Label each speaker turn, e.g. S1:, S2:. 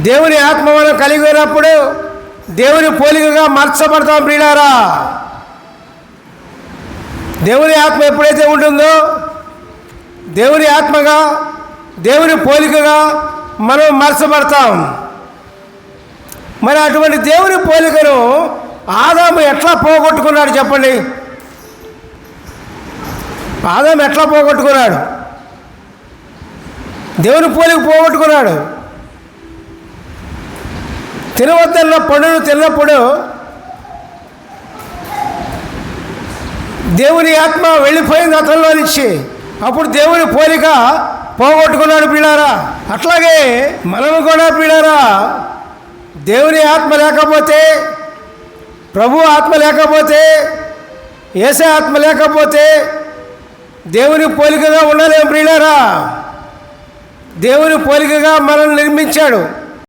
S1: దేవుని ఆత్మ మనం కలిగినప్పుడు దేవుని పోలికగా మార్చబడతాం ప్రియులారా. దేవుని ఆత్మ ఎప్పుడైతే ఉంటుందో దేవుని ఆత్మగా దేవుని పోలికగా మనం మార్చబడతాం. మరి అటువంటి దేవుని పోలికను ఆదాము ఎట్లా పోగొట్టుకున్నాడు చెప్పండి? ఆదాము ఎట్లా పోగొట్టుకున్నాడు? దేవుని పోలిక పోగొట్టుకున్నాడు. తినవద్దన్న పండును తిన్నప్పుడు దేవుని ఆత్మ వెళ్ళిపోయింది అతనిలో నుంచి. అప్పుడు దేవుని పోలిక పోగొట్టుకున్నాడు ప్రియులారా. అట్లాగే మనము కూడా ప్రియులారా, దేవుని ఆత్మ లేకపోతే, ప్రభు ఆత్మ లేకపోతే, యేసే ఆత్మ లేకపోతే దేవుని పోలికగా ఉండలేము ప్రియులారా. దేవుని పోలికగా మనల్ని నిర్మించాడు.